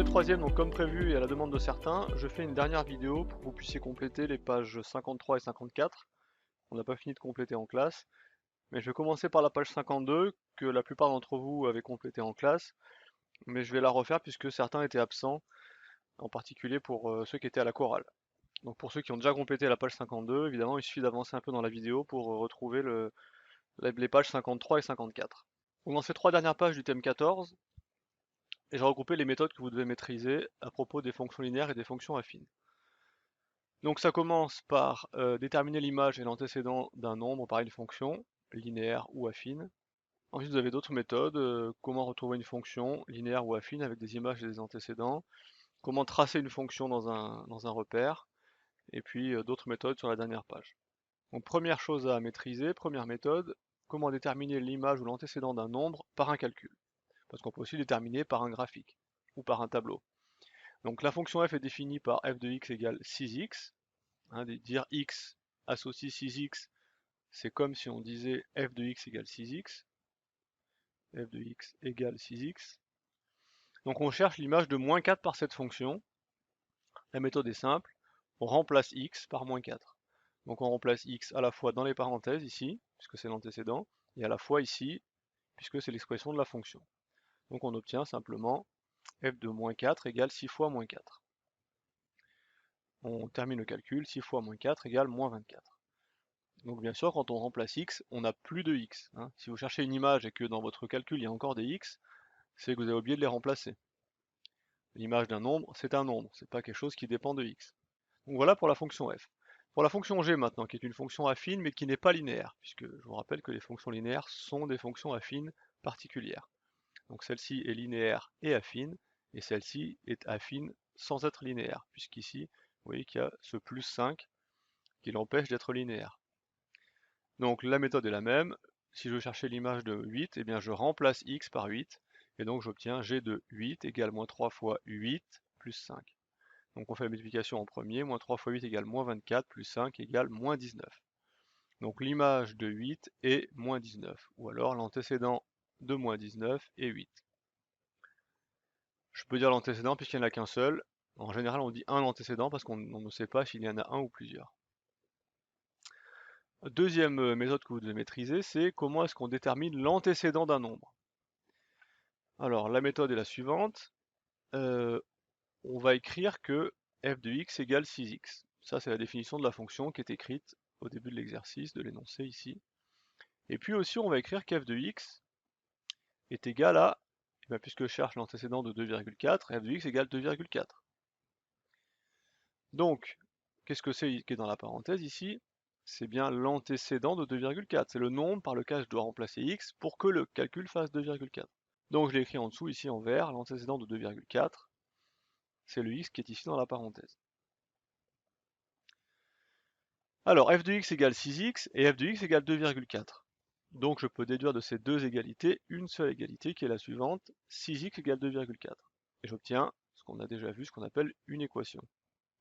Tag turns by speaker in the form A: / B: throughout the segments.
A: le troisième, donc comme prévu et à la demande de certains, je fais une dernière vidéo pour que vous puissiez compléter les pages 53 et 54. On n'a pas fini de compléter en classe, mais je vais commencer par la page 52, que la plupart d'entre vous avaient complété en classe, mais je vais la refaire puisque certains étaient absents, en particulier pour ceux qui étaient à la chorale. Donc pour ceux qui ont déjà complété la page 52, évidemment, il suffit d'avancer un peu dans la vidéo pour retrouver les pages 53 et 54. Donc dans ces trois dernières pages du thème 14, et j'ai regroupé les méthodes que vous devez maîtriser à propos des fonctions linéaires et des fonctions affines. Donc ça commence par déterminer l'image et l'antécédent d'un nombre par une fonction, linéaire ou affine. Ensuite vous avez d'autres méthodes, comment retrouver une fonction linéaire ou affine avec des images et des antécédents, comment tracer une fonction dans un repère, et puis d'autres méthodes sur la dernière page. Donc première chose à maîtriser, première méthode, comment déterminer l'image ou l'antécédent d'un nombre par un calcul. Parce qu'on peut aussi déterminer par un graphique ou par un tableau. Donc la fonction f est définie par f de x égale 6x. Dire x associe 6x, c'est comme si on disait f de x égale 6x. f de x égale 6x. Donc on cherche l'image de moins 4 par cette fonction. La méthode est simple, on remplace x par moins 4. Donc on remplace x à la fois dans les parenthèses ici, puisque c'est l'antécédent, et à la fois ici, puisque c'est l'expression de la fonction. Donc on obtient simplement f de moins 4 égale 6 fois moins 4. On termine le calcul, 6 fois moins 4 égale moins 24. Donc bien sûr, quand on remplace x, on n'a plus de x. Si vous cherchez une image et que dans votre calcul il y a encore des x, c'est que vous avez oublié de les remplacer. L'image d'un nombre, c'est un nombre, c'est pas quelque chose qui dépend de x. Donc voilà pour la fonction f. Pour la fonction g maintenant, qui est une fonction affine mais qui n'est pas linéaire, puisque je vous rappelle que les fonctions linéaires sont des fonctions affines particulières. Donc celle-ci est linéaire et affine, et celle-ci est affine sans être linéaire, puisqu'ici, vous voyez qu'il y a ce plus 5 qui l'empêche d'être linéaire. Donc la méthode est la même. Si je veux chercher l'image de 8, eh bien je remplace x par 8, et donc j'obtiens g de 8 égale moins 3 fois 8 plus 5. Donc on fait la multiplication en premier, moins 3 fois 8 égale moins 24, plus 5 égale moins 19. Donc l'image de 8 est moins 19, ou alors l'antécédent de moins 19 est 8. Je peux dire l'antécédent puisqu'il n'y en a qu'un seul. En général on dit un antécédent parce qu'on ne sait pas s'il y en a un ou plusieurs. Deuxième méthode que vous devez maîtriser, c'est comment est-ce qu'on détermine l'antécédent d'un nombre. Alors la méthode est la suivante. On va écrire que f de x égale 6x. Ça c'est la définition de la fonction qui est écrite au début de l'exercice, de l'énoncé ici. Et puis aussi on va écrire qu'f de x est égal à, puisque je cherche l'antécédent de 2,4, f de x égale 2,4. Donc, qu'est-ce que c'est qui est dans la parenthèse ici? C'est bien l'antécédent de 2,4. C'est le nombre par lequel je dois remplacer x pour que le calcul fasse 2,4. Donc je l'ai écrit en dessous ici en vert, l'antécédent de 2,4, c'est le x qui est ici dans la parenthèse. Alors f de x égale 6x et f de x égale 2,4. Donc je peux déduire de ces deux égalités une seule égalité qui est la suivante, 6x égale 2,4. Et j'obtiens ce qu'on a déjà vu, ce qu'on appelle une équation.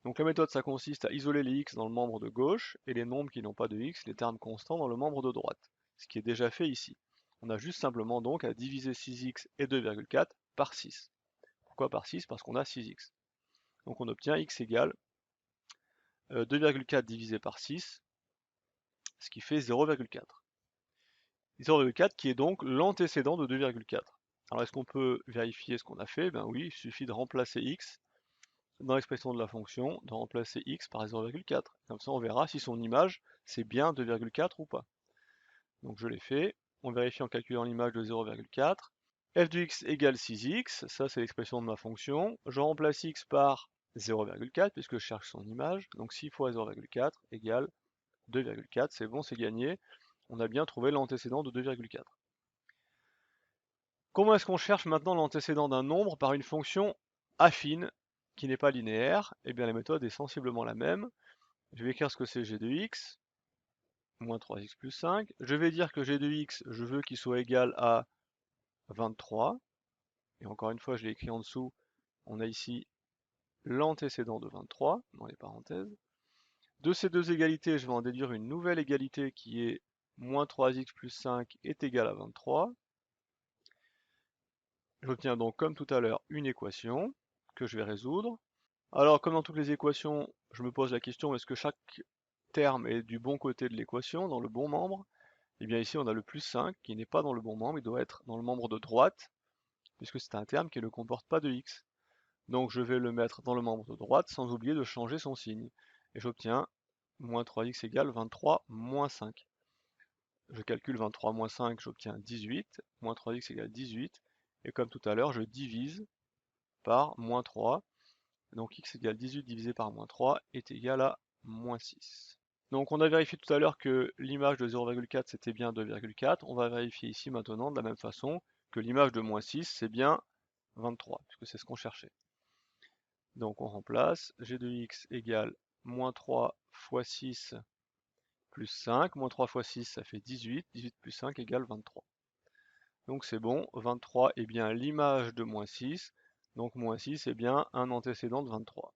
A: Donc la méthode, ça consiste à isoler les x dans le membre de gauche et les nombres qui n'ont pas de x, les termes constants, dans le membre de droite. Ce qui est déjà fait ici. On a juste simplement donc à diviser 6x et 2,4 par 6. Pourquoi par 6? Parce qu'on a 6x. Donc on obtient x égale 2,4 divisé par 6, ce qui fait 0,4. 0,4 qui est donc l'antécédent de 2,4. Alors est-ce qu'on peut vérifier ce qu'on a fait? Ben oui, il suffit de remplacer x dans l'expression de la fonction, de remplacer x par 0,4. Comme ça, on verra si son image, c'est bien 2,4 ou pas. Donc je l'ai fait. On vérifie en calculant l'image de 0,4. f de x égale 6x, ça c'est l'expression de ma fonction. Je remplace x par 0,4 puisque je cherche son image. Donc 6 fois 0,4 égale 2,4. C'est bon, c'est gagné. On a bien trouvé l'antécédent de 2,4. Comment est-ce qu'on cherche maintenant l'antécédent d'un nombre par une fonction affine qui n'est pas linéaire? Eh bien la méthode est sensiblement la même. Je vais écrire ce que c'est g de x, moins 3x plus 5. Je vais dire que g de x, je veux qu'il soit égal à 23. Et encore une fois, je l'ai écrit en dessous. On a ici l'antécédent de 23, dans les parenthèses. De ces deux égalités, je vais en déduire une nouvelle égalité qui est moins 3x plus 5 est égal à 23. J'obtiens donc comme tout à l'heure une équation que je vais résoudre. Alors, comme dans toutes les équations, je me pose la question, est-ce que chaque terme est du bon côté de l'équation, dans le bon membre? Et bien ici, on a le plus 5 qui n'est pas dans le bon membre, il doit être dans le membre de droite, puisque c'est un terme qui ne comporte pas de x. Donc je vais le mettre dans le membre de droite sans oublier de changer son signe. Et j'obtiens moins 3x égale 23 moins 5. Je calcule 23 moins 5, j'obtiens 18. Moins 3x égale 18. Et comme tout à l'heure, je divise par moins 3. Donc x égale 18 divisé par moins 3 est égal à moins 6. Donc on a vérifié tout à l'heure que l'image de 0,4 c'était bien 2,4. On va vérifier ici maintenant de la même façon que l'image de moins 6 c'est bien 23, puisque c'est ce qu'on cherchait. Donc on remplace g de x égale moins 3 fois 6 plus 5. Moins 3 fois 6 ça fait 18. 18 plus 5 égale 23. Donc c'est bon, 23 est bien l'image de moins 6. Donc moins 6 est bien un antécédent de 23.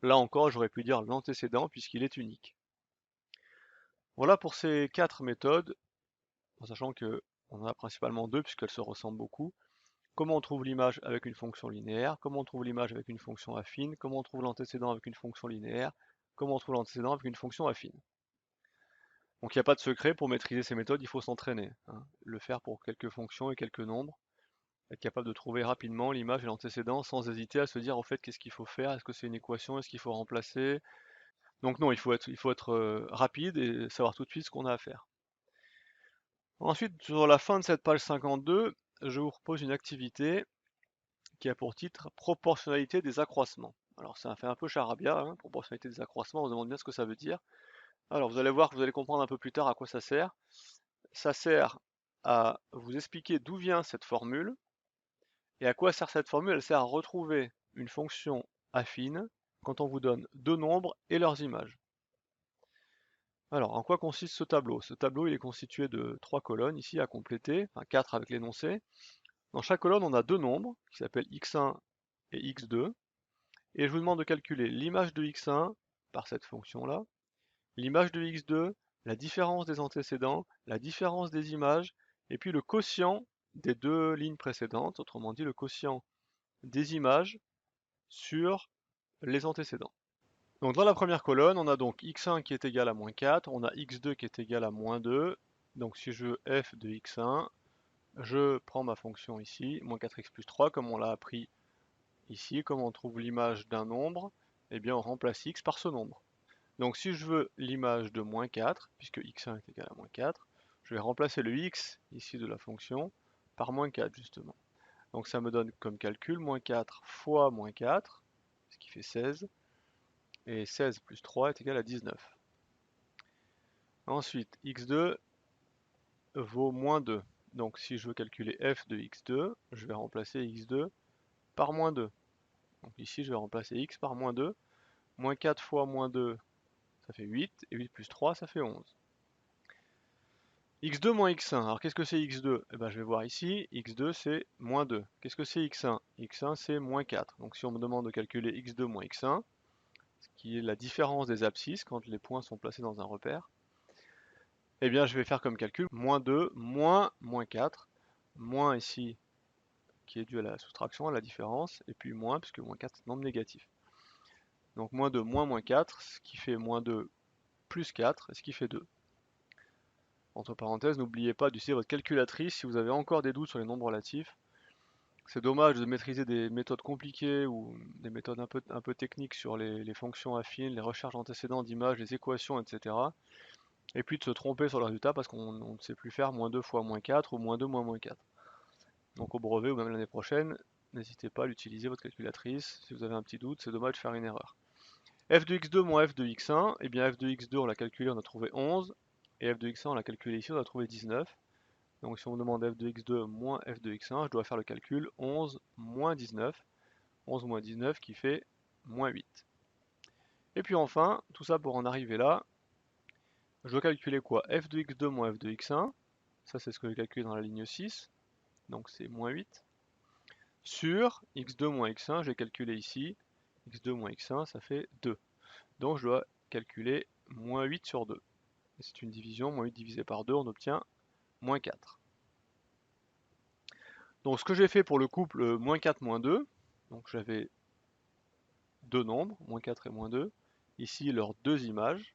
A: Là encore, j'aurais pu dire l'antécédent puisqu'il est unique. Voilà pour ces 4 méthodes, en sachant qu'on en a principalement 2 puisqu'elles se ressemblent beaucoup. Comment on trouve l'image avec une fonction linéaire, comment on trouve l'image avec une fonction affine, comment on trouve l'antécédent avec une fonction linéaire, comment on trouve l'antécédent avec une fonction affine. Donc il n'y a pas de secret, pour maîtriser ces méthodes, il faut s'entraîner. Le faire pour quelques fonctions et quelques nombres, être capable de trouver rapidement l'image et l'antécédent sans hésiter à se dire en fait qu'est-ce qu'il faut faire, est-ce que c'est une équation, est-ce qu'il faut remplacer. Donc non, il faut être rapide et savoir tout de suite ce qu'on a à faire. Ensuite, sur la fin de cette page 52, je vous propose une activité qui a pour titre proportionnalité des accroissements. Alors ça fait un peu charabia, proportionnalité des accroissements, on se demande bien ce que ça veut dire. Alors vous allez voir que vous allez comprendre un peu plus tard à quoi ça sert. Ça sert à vous expliquer d'où vient cette formule, et à quoi sert cette formule. Elle sert à retrouver une fonction affine quand on vous donne deux nombres et leurs images. Alors, en quoi consiste ce tableau? Ce tableau il est constitué de 3 colonnes ici à compléter, enfin 4 avec l'énoncé. Dans chaque colonne, on a deux nombres qui s'appellent x1 et x2. Et je vous demande de calculer l'image de x1 par cette fonction-là, l'image de x2, la différence des antécédents, la différence des images, et puis le quotient des deux lignes précédentes, autrement dit le quotient des images sur les antécédents. Donc dans la première colonne, on a donc x1 qui est égal à moins 4, on a x2 qui est égal à moins 2. Donc si je veux f de x1, je prends ma fonction ici, moins 4x plus 3, comme on l'a appris ici, comme on trouve l'image d'un nombre, eh bien on remplace x par ce nombre. Donc si je veux l'image de moins 4, puisque x1 est égal à moins 4, je vais remplacer le x ici de la fonction par moins 4 justement. Donc ça me donne comme calcul moins 4 fois moins 4, ce qui fait 16, et 16 plus 3 est égal à 19. Ensuite, x2 vaut moins 2. Donc si je veux calculer f de x2, je vais remplacer x2 par moins 2. Donc ici, je vais remplacer x par moins 2. Moins 4 fois moins 2, ça fait 8. Et 8 plus 3, ça fait 11. x2 moins x1. Alors qu'est-ce que c'est x2? Eh ben, je vais voir ici. x2, c'est moins 2. Qu'est-ce que c'est x1? x1, c'est moins 4. Donc si on me demande de calculer x2 moins x1, ce qui est la différence des abscisses quand les points sont placés dans un repère, eh bien, je vais faire comme calcul moins 2 moins 4. Moins ici, qui est dû à la soustraction, à la différence, et puis moins, puisque moins 4 c'est nombre négatif. Donc moins 2 moins 4, ce qui fait moins 2 plus 4, ce qui fait 2. Entre parenthèses, n'oubliez pas d'utiliser votre calculatrice si vous avez encore des doutes sur les nombres relatifs. C'est dommage de maîtriser des méthodes compliquées ou des méthodes un peu techniques sur les fonctions affines, les recherches d'antécédents d'images, les équations, etc. Et puis de se tromper sur le résultat parce qu'on ne sait plus faire moins 2 fois moins 4 ou moins 2 moins 4. Donc au brevet ou même l'année prochaine, n'hésitez pas à l'utiliser votre calculatrice. Si vous avez un petit doute, c'est dommage de faire une erreur. f de x2 moins f de x1, et bien f de x2 on l'a calculé, on a trouvé 11, et f de x1 on l'a calculé ici, on a trouvé 19. Donc si on me demande f de x2 moins f de x1, je dois faire le calcul 11 moins 19. 11 moins 19 qui fait moins 8. Et puis enfin, tout ça pour en arriver là, je dois calculer quoi? F de x2 moins f de x1, ça c'est ce que j'ai calculé dans la ligne 6, donc c'est moins 8, sur x2 moins x1, j'ai calculé ici, x2 moins x1, ça fait 2. Donc je dois calculer moins 8 sur 2. C'est une division, moins 8 divisé par 2, on obtient moins 4. Donc ce que j'ai fait pour le couple moins 4 moins 2, Donc j'avais deux nombres, moins 4 et moins 2. Ici, leurs deux images.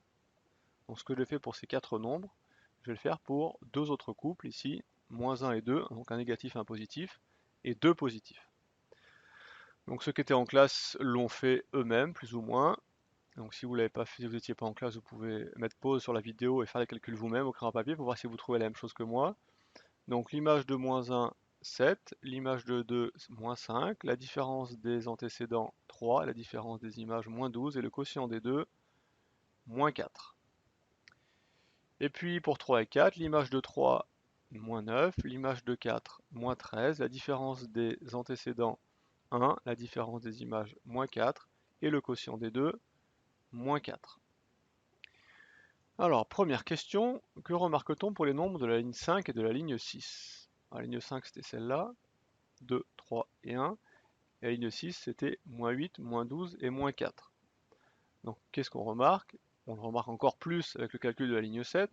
A: Donc ce que j'ai fait pour ces quatre nombres, je vais le faire pour deux autres couples, ici, moins 1 et 2, donc un négatif et un positif, et deux positifs. Donc ceux qui étaient en classe l'ont fait eux-mêmes, plus ou moins. Donc si vous l'avez pas fait, si vous n'étiez pas en classe, vous pouvez mettre pause sur la vidéo et faire les calculs vous-même au crayon à papier pour voir si vous trouvez la même chose que moi. Donc l'image de moins 1, 7, l'image de 2, moins 5, la différence des antécédents, 3, la différence des images, moins 12, et le quotient des deux, moins 4. Et puis pour 3 et 4, l'image de 3, moins 9, l'image de 4, moins 13, la différence des antécédents, 1, la différence des images, moins 4, et le quotient des deux, moins 4. Alors, première question, que remarque-t-on pour les nombres de la ligne 5 et de la ligne 6? La ligne 5, c'était celle-là, 2, 3 et 1, et la ligne 6, c'était moins 8, moins 12 et moins 4. Donc, qu'est-ce qu'on remarque? On le remarque encore plus avec le calcul de la ligne 7,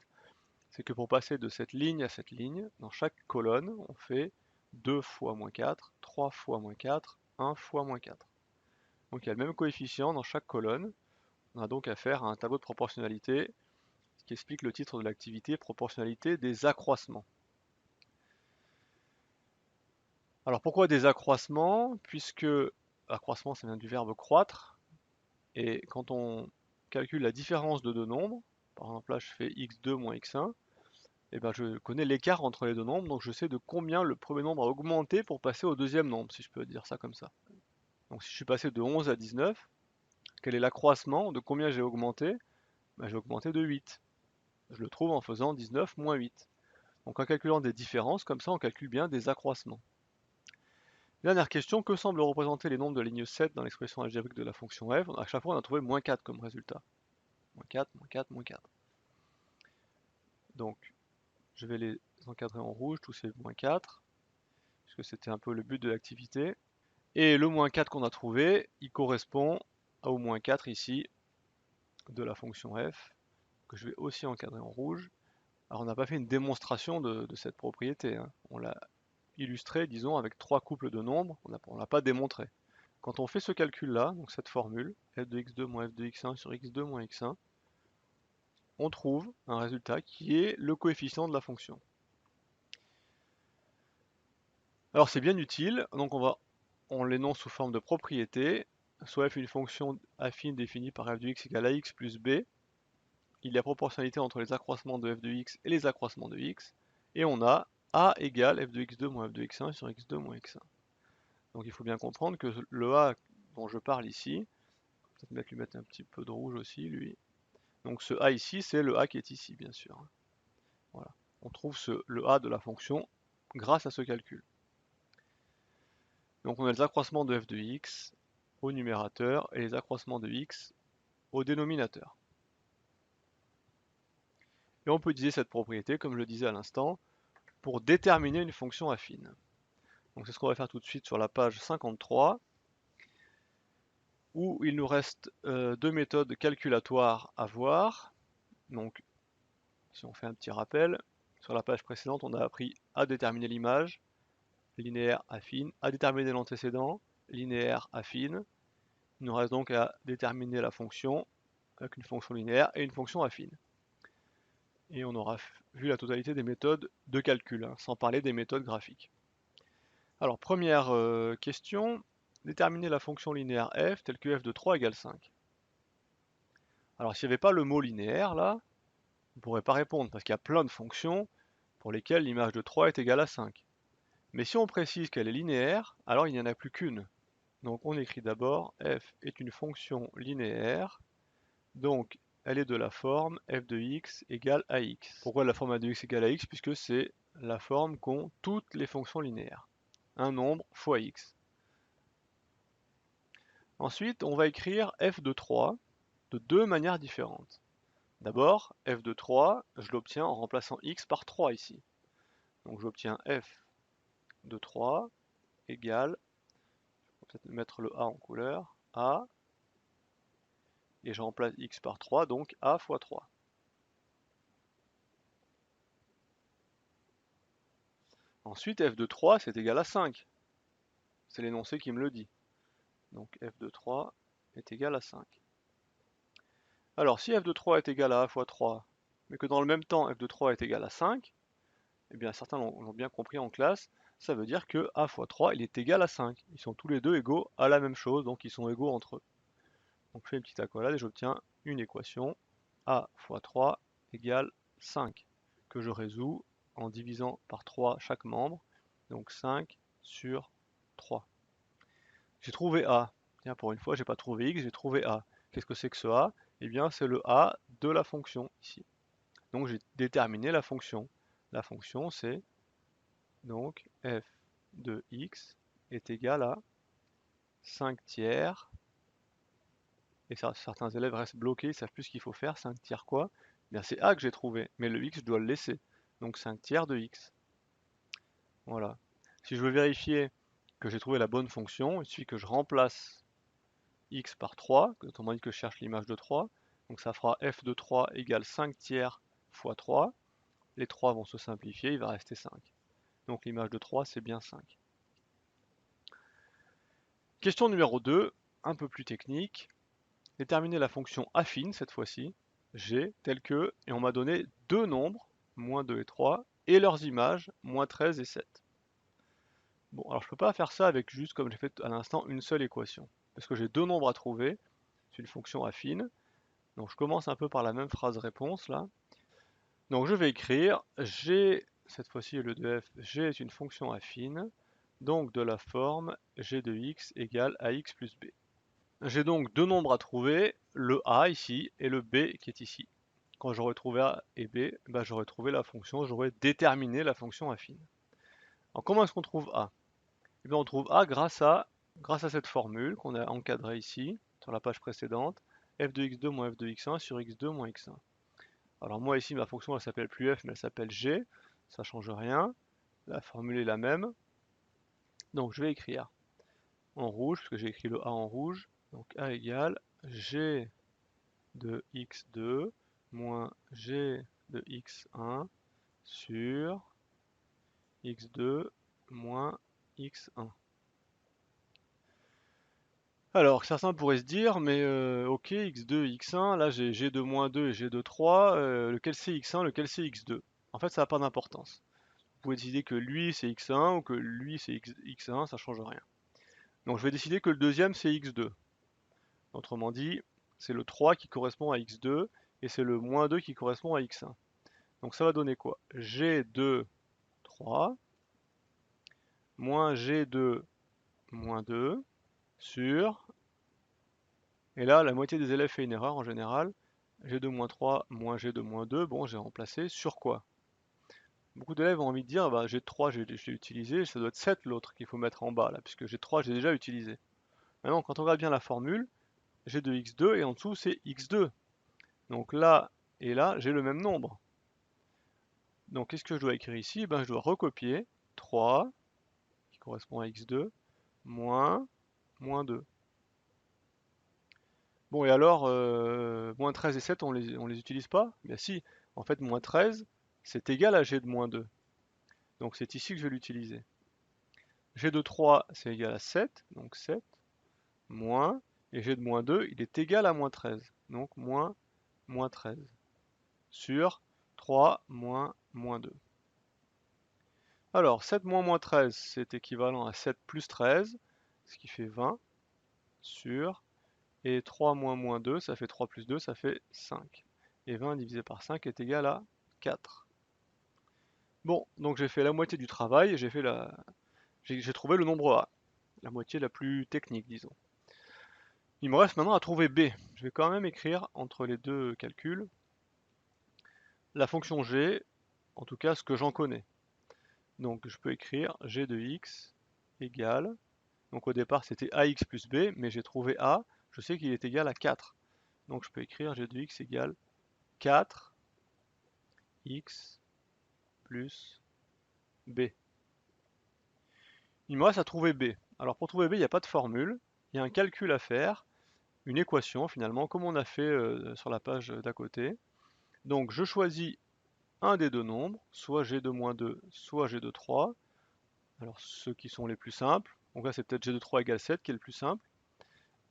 A: c'est que pour passer de cette ligne à cette ligne, dans chaque colonne, on fait 2 fois moins 4, 3 fois moins 4, 1 fois moins 4. Donc il y a le même coefficient dans chaque colonne. On a donc affaire à un tableau de proportionnalité, ce qui explique le titre de l'activité, proportionnalité des accroissements. Alors pourquoi des accroissements? Puisque accroissement, ça vient du verbe croître, et quand on calcule la différence de deux nombres, par exemple là je fais x2 moins x1, et ben je connais l'écart entre les deux nombres, donc je sais de combien le premier nombre a augmenté pour passer au deuxième nombre, si je peux dire ça comme ça. Donc si je suis passé de 11 à 19, quel est l'accroissement de combien j'ai augmenté? Ben, j'ai augmenté de 8. Je le trouve en faisant 19 moins 8. Donc en calculant des différences, comme ça on calcule bien des accroissements. Dernière question, que semblent représenter les nombres de ligne 7 dans l'expression algébrique de la fonction f? À chaque fois on a trouvé moins 4 comme résultat. Moins 4, moins 4, moins 4. Donc je vais les encadrer en rouge, tous ces moins 4, puisque c'était un peu le but de l'activité. Et le moins 4 qu'on a trouvé, il correspond au moins 4 ici de la fonction f, que je vais aussi encadrer en rouge. Alors on n'a pas fait une démonstration de cette propriété, hein. On l'a illustré, disons, avec trois couples de nombres, on ne l'a pas démontré. Quand on fait ce calcul-là, donc cette formule, f de x2 moins f de x1 sur x2 moins x1, on trouve un résultat qui est le coefficient de la fonction. Alors c'est bien utile, donc on l'énonce sous forme de propriété, soit f est une fonction affine définie par f de x égale à x plus b, il y a proportionnalité entre les accroissements de f de x et les accroissements de x, et on a a égale f de x2 moins f de x1 sur x2 moins x1. Donc il faut bien comprendre que le a dont je parle ici, peut-être lui mettre un petit peu de rouge aussi, lui. Donc ce a ici, c'est le a qui est ici, bien sûr. Voilà. On trouve le a de la fonction grâce à ce calcul. Donc on a les accroissements de f de x au numérateur et les accroissements de x au dénominateur. Et on peut utiliser cette propriété, comme je le disais à l'instant, pour déterminer une fonction affine. Donc c'est ce qu'on va faire tout de suite sur la page 53, où il nous reste deux méthodes calculatoires à voir. Donc si on fait un petit rappel, sur la page précédente on a appris à déterminer l'image, linéaire affine, à déterminer l'antécédent, linéaire affine. Il nous reste donc à déterminer la fonction avec une fonction linéaire et une fonction affine. Et on aura vu la totalité des méthodes de calcul, hein, sans parler des méthodes graphiques. Alors première question, déterminer la fonction linéaire f telle que f de 3 égale 5. Alors s'il n'y avait pas le mot linéaire là, on ne pourrait pas répondre parce qu'il y a plein de fonctions pour lesquelles l'image de 3 est égale à 5. Mais si on précise qu'elle est linéaire, alors il n'y en a plus qu'une. Donc on écrit d'abord f est une fonction linéaire, donc elle est de la forme f de x égale à x. Pourquoi la forme f de x égale à x? Puisque c'est la forme qu'ont toutes les fonctions linéaires. Un nombre fois x. Ensuite, on va écrire f de 3 de deux manières différentes. D'abord, f de 3, je l'obtiens en remplaçant x par 3 ici. Donc j'obtiens f de 3 égale, je vais peut-être mettre le a en couleur, a, et je remplace x par 3, donc a fois 3. Ensuite, f de 3, c'est égal à 5. C'est l'énoncé qui me le dit. Donc f de 3 est égal à 5. Alors si f de 3 est égal à a fois 3, mais que dans le même temps f de 3 est égal à 5, eh bien certains l'ont bien compris en classe, ça veut dire que a fois 3 il est égal à 5. Ils sont tous les deux égaux à la même chose, donc ils sont égaux entre eux. Donc je fais une petite accolade et j'obtiens une équation a fois 3 égale 5, que je résous en divisant par 3 chaque membre, donc 5 sur 3. J'ai trouvé a. Tiens, pour une fois, j'ai pas trouvé x, j'ai trouvé a. Qu'est-ce que c'est que ce a? Eh bien, c'est le a de la fonction ici. Donc j'ai déterminé la fonction. La fonction, c'est donc f de x est égal à 5 tiers. Et certains élèves restent bloqués, ils savent plus ce qu'il faut faire. 5 tiers quoi? Eh bien, c'est a que j'ai trouvé, mais le x, je dois le laisser. Donc 5 tiers de x. Voilà. Si je veux vérifier que j'ai trouvé la bonne fonction, il suffit que je remplace x par 3, autrement dit que je cherche l'image de 3. Donc ça fera f de 3 égale 5 tiers fois 3. Les 3 vont se simplifier, il va rester 5. Donc l'image de 3, c'est bien 5. Question numéro 2, un peu plus technique. Déterminer la fonction affine cette fois-ci, g, telle que, et on m'a donné deux nombres, moins 2 et 3, et leurs images, moins 13 et 7. Bon, alors je ne peux pas faire ça avec juste, comme j'ai fait à l'instant, une seule équation. Parce que j'ai deux nombres à trouver, c'est une fonction affine. Donc je commence un peu par la même phrase réponse là. Donc je vais écrire g, cette fois-ci au lieu de f, g est une fonction affine, donc de la forme g de x égale ax plus b. J'ai donc deux nombres à trouver, le a ici et le b qui est ici. Quand j'aurai trouvé a et b, bah, j'aurai trouvé la fonction, j'aurai déterminé la fonction affine. Alors comment est-ce qu'on trouve a? Eh bien, on trouve a grâce à cette formule qu'on a encadrée ici, sur la page précédente, f de x2 moins f de x1 sur x2 moins x1. Alors moi ici, ma fonction elle s'appelle plus f, mais elle s'appelle g, ça change rien, la formule est la même. Donc je vais écrire en rouge, parce que j'ai écrit le a en rouge, donc a égale g de x2 moins g de x1 sur x2 moins x1. Alors certains pourraient se dire, mais ok, x2, x1, là j'ai g2 moins 2 et g2 3, lequel c'est x1, lequel c'est x2? En fait ça n'a pas d'importance. Vous pouvez décider que lui c'est x1 ou que lui c'est x1, ça change rien. Donc je vais décider que le deuxième c'est x2. Autrement dit, c'est le 3 qui correspond à x2 et c'est le moins 2 qui correspond à x1. Donc ça va donner quoi? G2, 3, moins G2, moins 2, sur... Et là, la moitié des élèves fait une erreur en général. G2 moins 3 moins G2 moins 2, bon, j'ai remplacé sur quoi? Beaucoup d'élèves ont envie de dire, bah, G3, je l'ai utilisé, ça doit être 7 l'autre qu'il faut mettre en bas, là, puisque G3, j'ai déjà utilisé. Maintenant, quand on regarde bien la formule, G2x2, et en dessous, c'est x2. Donc là et là, j'ai le même nombre. Donc qu'est-ce que je dois écrire ici? Ben, je dois recopier 3, qui correspond à x2, moins 2. Bon, et alors, moins 13 et 7, on les utilise pas? Bien si, en fait, moins 13, c'est égal à g de moins 2. Donc c'est ici que je vais l'utiliser. G de 3, c'est égal à 7, donc 7, moins, et g de moins 2, il est égal à moins 13, donc moins 13, sur 3 moins 2. Alors, 7 moins 13, c'est équivalent à 7 plus 13, ce qui fait 20, sur, et 3 moins 2, ça fait 3 plus 2, ça fait 5. Et 20 divisé par 5 est égal à 4. Bon, donc j'ai fait la moitié du travail, j'ai trouvé le nombre A, la moitié la plus technique, disons. Il me reste maintenant à trouver B. Je vais quand même écrire entre les deux calculs la fonction G, en tout cas ce que j'en connais. Donc je peux écrire G de x égale, donc au départ c'était ax plus b, mais j'ai trouvé a, je sais qu'il est égal à 4. Donc je peux écrire G de x égale 4 x plus b. Il me reste à trouver b. Alors pour trouver b, il n'y a pas de formule, il y a un calcul à faire, une équation finalement, comme on a fait sur la page d'à côté. Donc je choisis un des deux nombres, soit g de moins 2, soit g de 3. Alors ceux qui sont les plus simples, donc là c'est peut-être g de 3 égale 7 qui est le plus simple.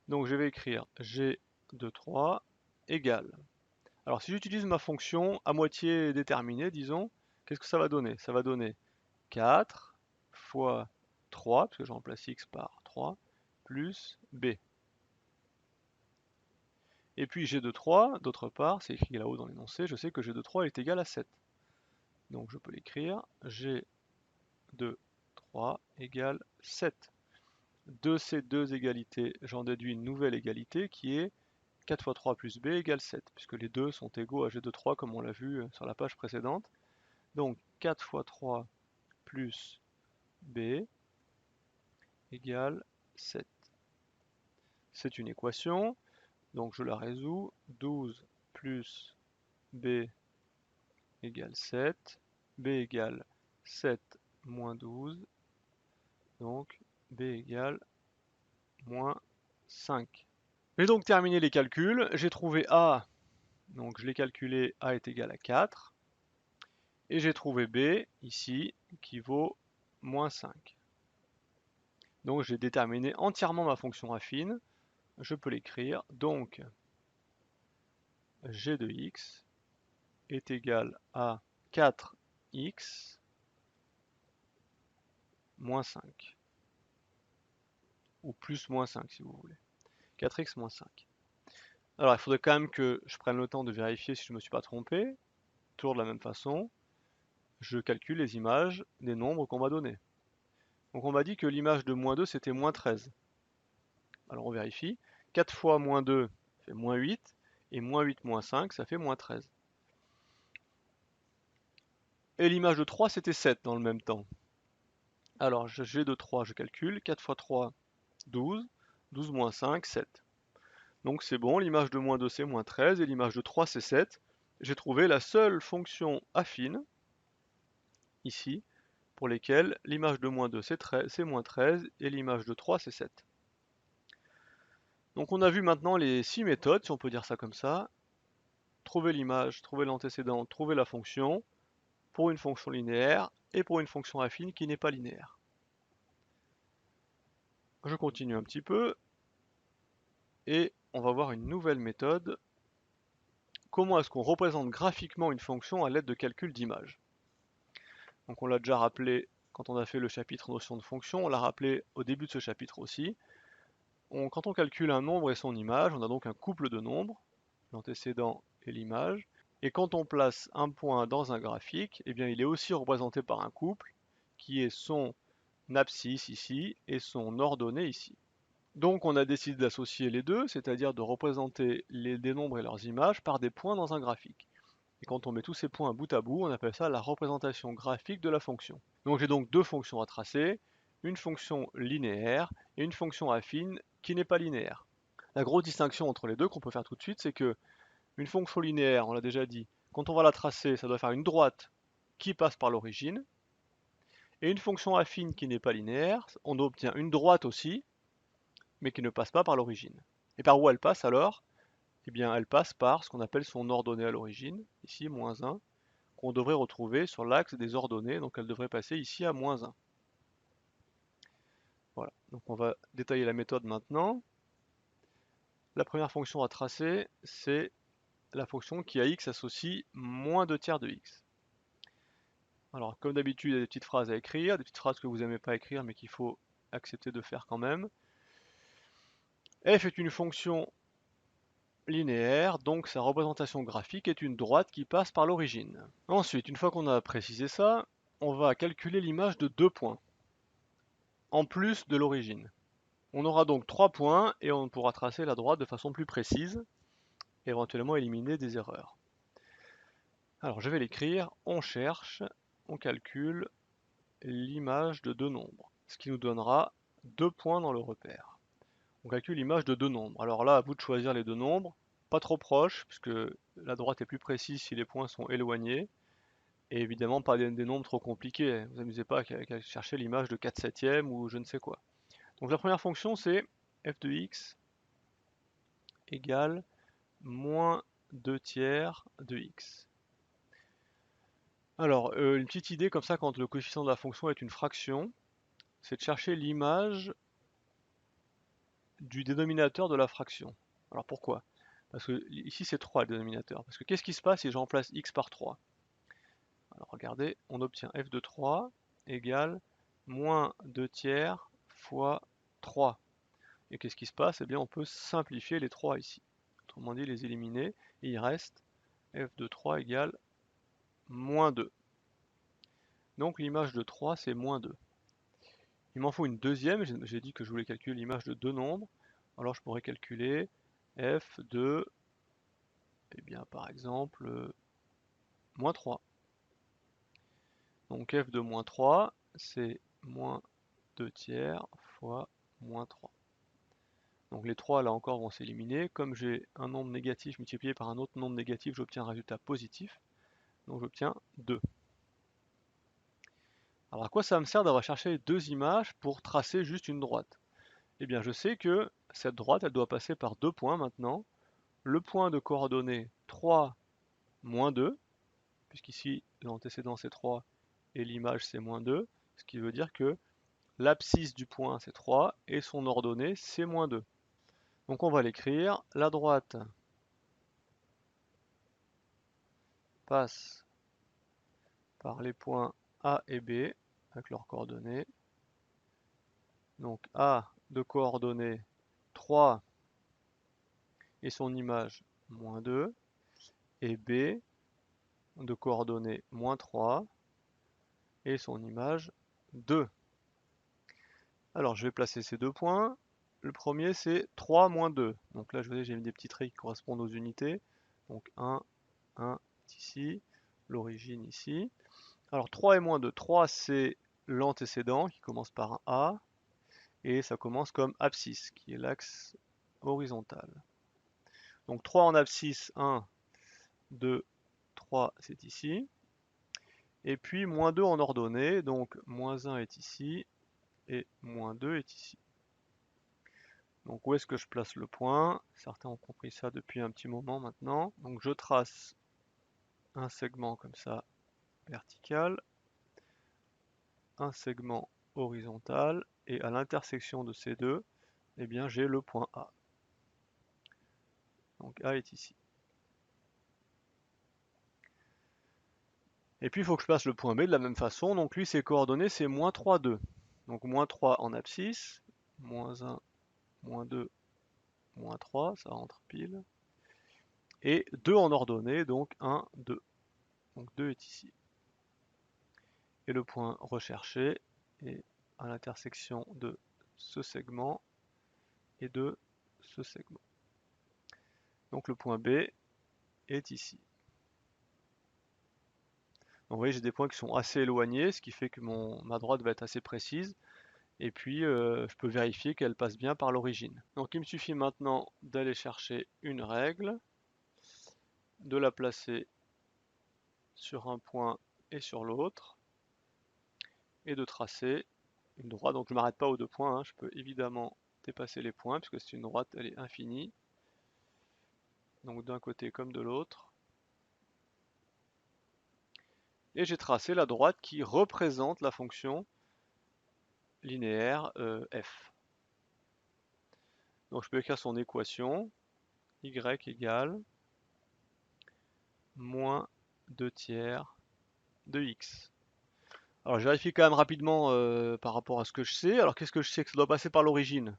A: Donc je vais écrire g de 3 égale. Alors si j'utilise ma fonction à moitié déterminée, disons, qu'est-ce que ça va donner? Ça va donner 4 fois 3, parce que je remplace x par 3, plus b. Et puis g de 3, d'autre part, c'est écrit là-haut dans l'énoncé, je sais que g de 3 est égal à 7. Donc je peux l'écrire, g de 3 égale 7. De ces deux égalités, j'en déduis une nouvelle égalité qui est 4 fois 3 plus b égale 7, puisque les deux sont égaux à g de 3 comme on l'a vu sur la page précédente. Donc 4 fois 3 plus b égale 7. C'est une équation, donc je la résous. 12 plus b égale 7. b égale 7 moins 12. Donc b égale moins 5. J'ai donc terminé les calculs. J'ai trouvé a, donc je l'ai calculé, a est égal à 4. Et j'ai trouvé b, ici, qui vaut moins 5. Donc j'ai déterminé entièrement ma fonction affine. Je peux l'écrire. Donc g de x est égal à 4x moins 5. Ou plus moins 5 si vous voulez. 4x moins 5. Alors il faudrait quand même que je prenne le temps de vérifier si je ne me suis pas trompé. Toujours de la même façon, je calcule les images des nombres qu'on m'a donnés. Donc on m'a dit que l'image de moins 2 c'était moins 13. Alors on vérifie. 4 fois moins 2 fait moins 8. Et moins 8 moins 5 ça fait moins 13. Et l'image de 3 c'était 7 dans le même temps. Alors g de 3 je calcule. 4 fois 3 12. 12 moins 5 7. Donc c'est bon, l'image de moins 2 c'est moins 13 et l'image de 3 c'est 7. J'ai trouvé la seule fonction affine, ici, pour lesquelles l'image de moins 2 c'est moins 13 et l'image de 3 c'est 7. Donc on a vu maintenant les 6 méthodes, si on peut dire ça comme ça. Trouver l'image, trouver l'antécédent, trouver la fonction, pour une fonction linéaire et pour une fonction affine qui n'est pas linéaire. Je continue un petit peu et on va voir une nouvelle méthode. Comment est-ce qu'on représente graphiquement une fonction à l'aide de calcul d'images? Donc on l'a déjà rappelé quand on a fait le chapitre notion de fonction, on l'a rappelé au début de ce chapitre aussi. Quand on calcule un nombre et son image, on a donc un couple de nombres, l'antécédent et l'image. Et quand on place un point dans un graphique, eh bien il est aussi représenté par un couple qui est son abscisse ici et son ordonnée ici. Donc on a décidé d'associer les deux, c'est-à-dire de représenter des nombres et leurs images par des points dans un graphique. Et quand on met tous ces points bout à bout, on appelle ça la représentation graphique de la fonction. Donc j'ai donc deux fonctions à tracer, une fonction linéaire et une fonction affine qui n'est pas linéaire. La grosse distinction entre les deux qu'on peut faire tout de suite, c'est que une fonction linéaire, on l'a déjà dit, quand on va la tracer, ça doit faire une droite qui passe par l'origine. Et une fonction affine qui n'est pas linéaire, on obtient une droite aussi, mais qui ne passe pas par l'origine. Et par où elle passe alors? Eh bien, elle passe par ce qu'on appelle son ordonnée à l'origine, ici, moins 1, qu'on devrait retrouver sur l'axe des ordonnées, donc elle devrait passer ici à moins 1. Voilà, donc on va détailler la méthode maintenant. La première fonction à tracer, c'est la fonction qui à x associe moins 2 tiers de x. Alors, comme d'habitude, il y a des petites phrases à écrire, des petites phrases que vous n'aimez pas écrire, mais qu'il faut accepter de faire quand même. F est une fonction linéaire, donc sa représentation graphique est une droite qui passe par l'origine. Ensuite, une fois qu'on a précisé ça, on va calculer l'image de 2 points, en plus de l'origine. On aura donc 3 points et on pourra tracer la droite de façon plus précise, et éventuellement éliminer des erreurs. Alors je vais l'écrire, on cherche, on calcule l'image de deux nombres, ce qui nous donnera 2 points dans le repère. On calcule l'image de deux nombres. Alors là, à vous de choisir les deux nombres, pas trop proches, puisque la droite est plus précise si les points sont éloignés, et évidemment pas des nombres trop compliqués. Vous amusez pas à chercher l'image de 4 septièmes ou je ne sais quoi. Donc la première fonction c'est f de x égale moins 2 tiers de x. Alors, une petite idée comme ça quand le coefficient de la fonction est une fraction, c'est de chercher l'image du dénominateur de la fraction. Alors pourquoi? Parce que ici c'est 3 le dénominateur. Parce que qu'est-ce qui se passe si je remplace x par 3? Alors regardez, on obtient f de 3 égale moins 2 tiers fois 3. Et qu'est-ce qui se passe? Eh bien on peut simplifier les 3 ici. Autrement dit les éliminer. Et il reste f de 3 égale moins 2. Donc l'image de 3 c'est moins 2. Il m'en faut une deuxième, j'ai dit que je voulais calculer l'image de deux nombres. Alors je pourrais calculer f de, eh bien par exemple, moins 3. Donc f de moins 3, c'est moins 2 tiers fois moins 3. Donc les 3 là encore vont s'éliminer. Comme j'ai un nombre négatif multiplié par un autre nombre négatif, j'obtiens un résultat positif. Donc j'obtiens 2. Alors à quoi ça me sert d'avoir cherché deux images pour tracer juste une droite? Eh bien je sais que cette droite elle doit passer par deux points maintenant. Le point de coordonnées 3, moins 2, puisqu'ici l'antécédent c'est 3 et l'image c'est moins 2, ce qui veut dire que l'abscisse du point c'est 3 et son ordonnée c'est moins 2. Donc on va l'écrire, la droite passe par les points A et B avec leurs coordonnées. Donc A de coordonnées 3 et son image moins 2 et B de coordonnées moins 3 et son image 2. Alors je vais placer ces deux points. Le premier c'est 3 moins 2. Donc là j'ai mis des petits traits qui correspondent aux unités. Donc 1 ici, l'origine ici. Alors 3 et moins 2. 3 c'est l'antécédent qui commence par un A. Et ça commence comme abscisse, qui est l'axe horizontal. Donc 3 en abscisse, 1, 2, 3 c'est ici. Et puis moins 2 en ordonnée, donc moins 1 est ici, et moins 2 est ici. Donc où est-ce que je place le point? Certains ont compris ça depuis un petit moment maintenant. Donc je trace un segment comme ça, vertical, un segment horizontal, et à l'intersection de ces deux, eh bien j'ai le point A. Donc A est ici. Et puis il faut que je place le point B de la même façon. Donc lui ses coordonnées c'est moins 3, 2. Donc moins 3 en abscisse, moins 1, moins 2, moins 3, ça rentre pile. Et 2 en ordonnée, donc 1, 2. Donc 2 est ici. Et le point recherché est à l'intersection de ce segment et de ce segment. Donc le point B est ici. Donc vous voyez, j'ai des points qui sont assez éloignés, ce qui fait que ma droite va être assez précise. Et puis, je peux vérifier qu'elle passe bien par l'origine. Donc il me suffit maintenant d'aller chercher une règle, de la placer sur un point et sur l'autre, et de tracer une droite. Donc je ne m'arrête pas aux deux points, hein. Je peux évidemment dépasser les points, puisque c'est une droite, elle est infinie. Donc d'un côté comme de l'autre. Et j'ai tracé la droite qui représente la fonction linéaire f. Donc je peux écrire son équation, y égale moins 2 tiers de x. Alors je vérifie quand même rapidement par rapport à ce que je sais. Alors qu'est-ce que je sais? Que ça doit passer par l'origine.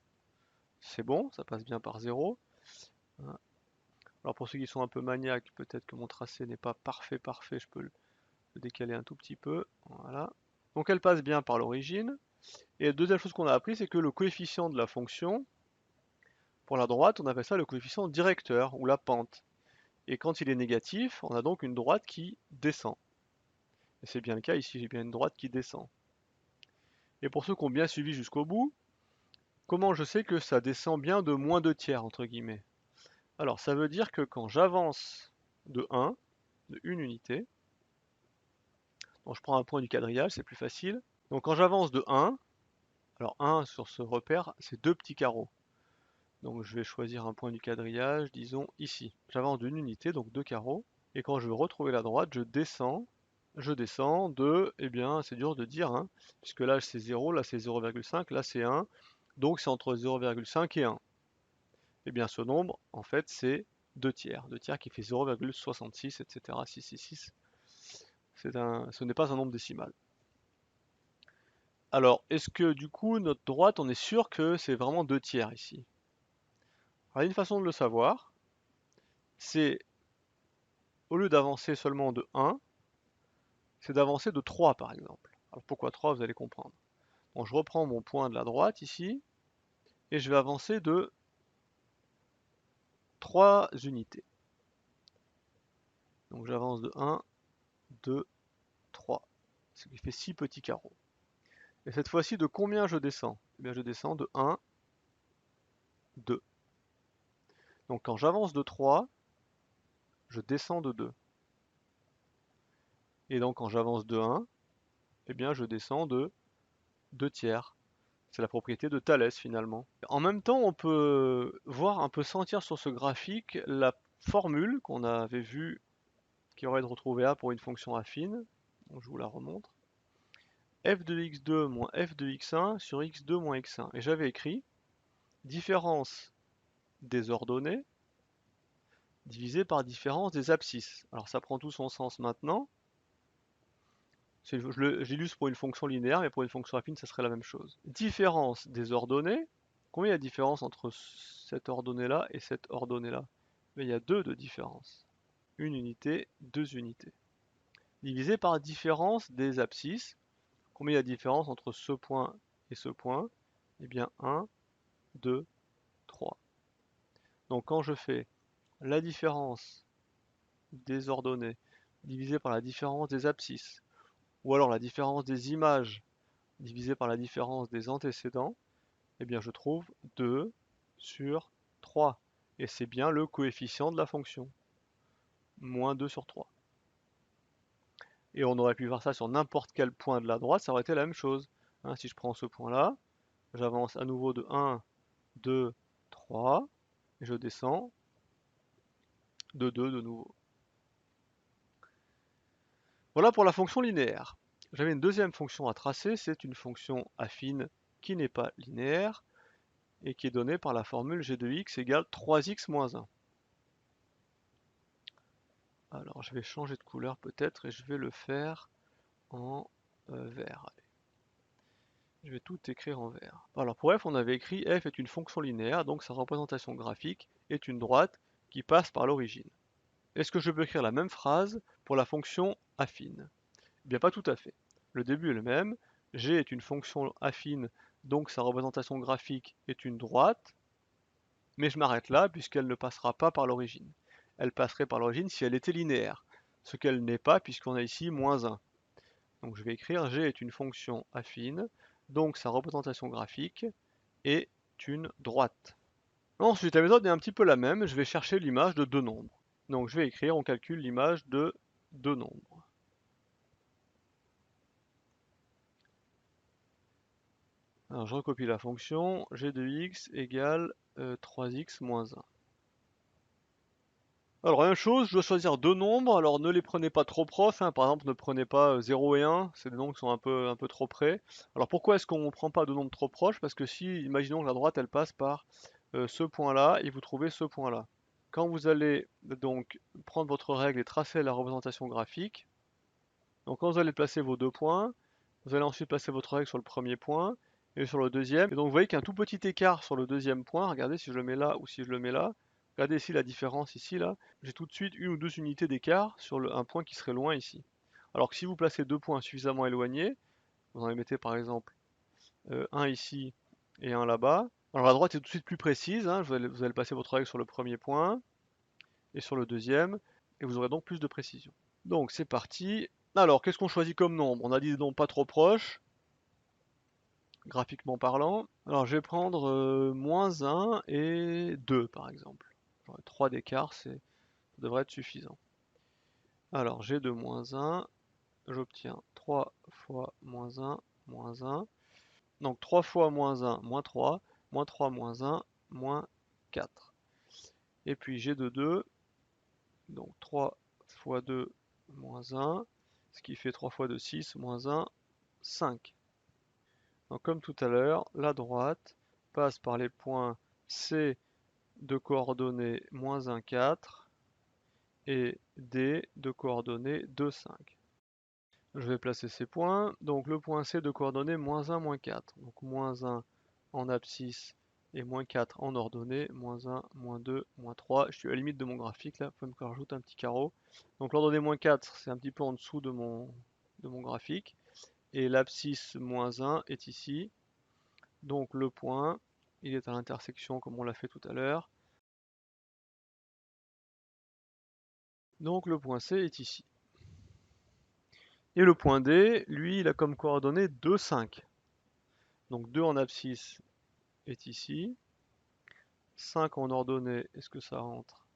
A: C'est bon, ça passe bien par 0. Alors pour ceux qui sont un peu maniaques, peut-être que mon tracé n'est pas parfait, je peux le décaler un tout petit peu. Voilà. Donc elle passe bien par l'origine. Et la deuxième chose qu'on a appris, c'est que le coefficient de la fonction, pour la droite, on appelle ça le coefficient directeur, ou la pente. Et quand il est négatif, on a donc une droite qui descend. Et c'est bien le cas ici, j'ai bien une droite qui descend. Et pour ceux qui ont bien suivi jusqu'au bout, comment je sais que ça descend bien de moins 2 tiers, entre guillemets? Alors ça veut dire que quand j'avance de 1, de 1 unité, donc je prends un point du quadrillage, c'est plus facile. Donc quand j'avance de 1, alors 1 sur ce repère, c'est deux petits carreaux. Donc je vais choisir un point du quadrillage, disons ici. J'avance d'une unité, donc deux carreaux. Et quand je veux retrouver la droite, je descends de, eh bien c'est dur de dire, hein, puisque là c'est 0, là c'est 0,5, là c'est 1. Donc c'est entre 0,5 et 1. Eh bien ce nombre, en fait, c'est 2 tiers. 2 tiers qui fait 0,66, etc. 666. Ce n'est pas un nombre décimal. Alors, est-ce que du coup, notre droite, on est sûr que c'est vraiment 2 tiers ici? Alors, il y a une façon de le savoir, c'est au lieu d'avancer seulement de 1, c'est d'avancer de 3 par exemple. Alors pourquoi 3, vous allez comprendre. Donc je reprends mon point de la droite ici, et je vais avancer de 3 unités. Donc j'avance de 1, 2, 3, ce qui fait 6 petits carreaux. Et cette fois-ci, de combien je descends? Eh bien je descends de 1, 2. Donc quand j'avance de 3, je descends de 2. Et donc quand j'avance de 1, eh bien je descends de 2 tiers. C'est la propriété de Thalès finalement. En même temps, on peut voir, un peu sentir sur ce graphique la formule qu'on avait vue qui aurait été retrouvée A pour une fonction affine. Donc, je vous la remontre. F de x2 moins f de x1 sur x2 moins x1. Et j'avais écrit différence des ordonnées divisé par différence des abscisses. Alors ça prend tout son sens maintenant. J'illustre pour une fonction linéaire, mais pour une fonction affine, ça serait la même chose. Différence des ordonnées. Combien il y a de différence entre cette ordonnée-là et cette ordonnée-là? Il y a 2 de différence. Une unité, 2 unités. Divisé par différence des abscisses. Combien il y a de différence entre ce point et ce point? Eh bien 1, 2, 3. Donc quand je fais la différence des ordonnées divisé par la différence des abscisses, ou alors la différence des images divisé par la différence des antécédents, eh bien je trouve 2 sur 3. Et c'est bien le coefficient de la fonction. Moins 2 sur 3. Et on aurait pu voir ça sur n'importe quel point de la droite, ça aurait été la même chose. Hein, si je prends ce point-là, j'avance à nouveau de 1, 2, 3, et je descends de 2 de nouveau. Voilà pour la fonction linéaire. J'avais une deuxième fonction à tracer, c'est une fonction affine qui n'est pas linéaire, et qui est donnée par la formule g de x égale 3x moins 1. Alors je vais changer de couleur peut-être et je vais le faire en vert. Allez. Je vais tout écrire en vert. Alors pour f, on avait écrit f est une fonction linéaire, donc sa représentation graphique est une droite qui passe par l'origine. Est-ce que je peux écrire la même phrase pour la fonction affine? Eh bien pas tout à fait. Le début est le même, g est une fonction affine, donc sa représentation graphique est une droite, mais je m'arrête là puisqu'elle ne passera pas par l'origine. Elle passerait par l'origine si elle était linéaire, ce qu'elle n'est pas puisqu'on a ici moins 1. Donc je vais écrire g est une fonction affine, donc sa représentation graphique est une droite. Ensuite, la méthode est un petit peu la même, je vais chercher l'image de deux nombres. Donc je vais écrire, on calcule l'image de deux nombres. Alors je recopie la fonction, g de x égale 3x moins 1. Alors, même chose, je dois choisir deux nombres, alors ne les prenez pas trop proches, hein. Par exemple ne prenez pas 0 et 1, c'est des nombres qui sont un peu trop près. Alors pourquoi est-ce qu'on ne prend pas deux nombres trop proches? Parce que si, imaginons que la droite elle passe par ce point-là, et vous trouvez ce point-là. Quand vous allez donc prendre votre règle et tracer la représentation graphique, donc quand vous allez placer vos deux points, vous allez ensuite placer votre règle sur le premier point, et sur le deuxième, et donc vous voyez qu'il y a un tout petit écart sur le deuxième point, regardez si je le mets là ou si je le mets là, regardez ici la différence ici là, j'ai tout de suite une ou deux unités d'écart sur un point qui serait loin ici. Alors que si vous placez deux points suffisamment éloignés, vous en mettez par exemple un ici et un là-bas, alors la droite est tout de suite plus précise, hein, vous allez placer votre règle sur le premier point et sur le deuxième, et vous aurez donc plus de précision. Donc c'est parti. Alors qu'est-ce qu'on choisit comme nombre? On a dit des nombres pas trop proches, graphiquement parlant. Alors je vais prendre moins 1 et 2 par exemple. J'aurai 3 d'écart, ça devrait être suffisant. Alors j'ai de moins 1, j'obtiens 3 fois moins 1, moins 1. Donc 3 fois moins 1, moins 3, moins 3, moins 1, moins 4. Et puis j'ai de 2, donc 3 fois 2, moins 1, ce qui fait 3 fois 2, 6, moins 1, 5. Donc comme tout à l'heure, la droite passe par les points C, de coordonnées moins 1, 4 et D de coordonnées 2, 5. Je vais placer ces points. Donc le point C de coordonnées moins 1, moins 4. Donc moins 1 en abscisse et moins 4 en ordonnée. Moins 1, moins 2, moins 3. Je suis à la limite de mon graphique là. Il faut même que je rajoute un petit carreau. Donc l'ordonnée moins 4, c'est un petit peu en dessous de mon graphique. Et l'abscisse moins 1 est ici. Donc le point, il est à l'intersection comme on l'a fait tout à l'heure. Donc le point C est ici. Et le point D, lui, il a comme coordonnée 2, 5. Donc 2 en abscisse est ici. 5 en ordonnée, est-ce que ça rentre?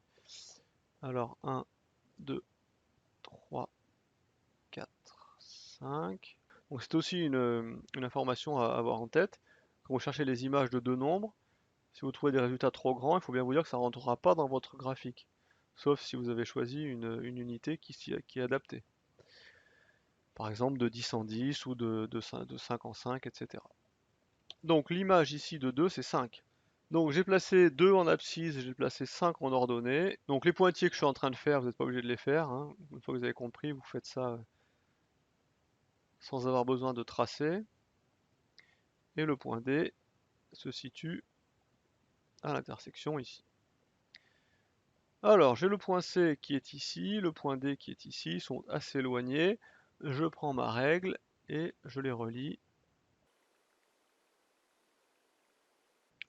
A: Alors 1, 2, 3, 4, 5. Donc c'est aussi une information à avoir en tête. Quand vous cherchez les images de deux nombres, si vous trouvez des résultats trop grands, il faut bien vous dire que ça ne rentrera pas dans votre graphique. Sauf si vous avez choisi une unité qui est adaptée. Par exemple de 10 en 10 ou de 5 en 5, etc. Donc l'image ici de 2, c'est 5. Donc j'ai placé 2 en abscisse, j'ai placé 5 en ordonnée. Donc les pointillés que je suis en train de faire, vous n'êtes pas obligé de les faire, hein. Une fois que vous avez compris, vous faites ça sans avoir besoin de tracer. Et le point D se situe à l'intersection ici. Alors j'ai le point C qui est ici, le point D qui est ici, ils sont assez éloignés. Je prends ma règle et je les relie.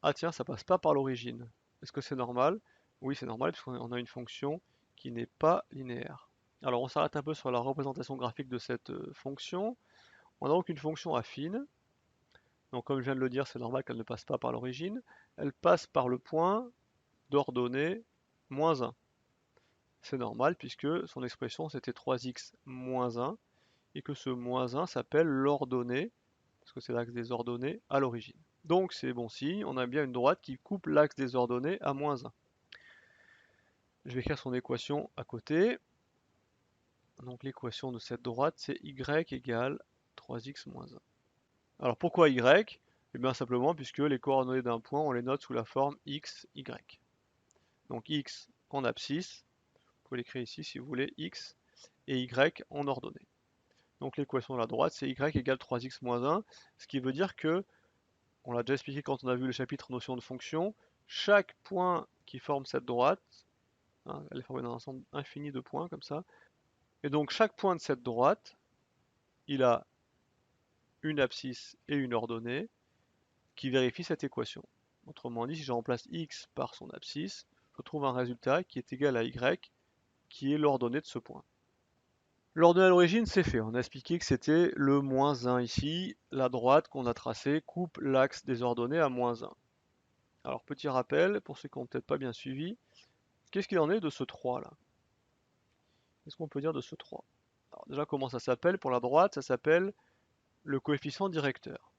A: Ah tiens, ça passe pas par l'origine. Est-ce que c'est normal? Oui, c'est normal puisqu'on a une fonction qui n'est pas linéaire. Alors on s'arrête un peu sur la représentation graphique de cette fonction. On a donc une fonction affine. Donc comme je viens de le dire, c'est normal qu'elle ne passe pas par l'origine. Elle passe par le point d'ordonnée moins 1. C'est normal puisque son expression c'était 3x moins 1 et que ce moins 1 s'appelle l'ordonnée, parce que c'est l'axe des ordonnées à l'origine. Donc c'est bon signe, on a bien une droite qui coupe l'axe des ordonnées à moins 1. Je vais écrire son équation à côté. Donc l'équation de cette droite, c'est y égale 3x moins 1. Alors pourquoi y? Eh bien simplement puisque les coordonnées d'un point, on les note sous la forme x, y. Donc x en abscisse, vous pouvez l'écrire ici si vous voulez, x, et y en ordonnée. Donc l'équation de la droite, c'est y égale 3x moins 1, ce qui veut dire que, on l'a déjà expliqué quand on a vu le chapitre notion de fonction, chaque point qui forme cette droite, hein, elle est formée d'un ensemble infini de points comme ça, et donc chaque point de cette droite, il a une abscisse et une ordonnée qui vérifient cette équation. Autrement dit, si je remplace x par son abscisse, je trouve un résultat qui est égal à y, qui est l'ordonnée de ce point. L'ordonnée à l'origine, c'est fait. On a expliqué que c'était le moins 1 ici. La droite qu'on a tracée coupe l'axe des ordonnées à moins 1. Alors, petit rappel, pour ceux qui n'ont peut-être pas bien suivi, qu'est-ce qu'il en est de ce 3 là? Qu'est-ce qu'on peut dire de ce 3? Alors déjà, comment ça s'appelle? Pour la droite, ça s'appelle le coefficient directeur.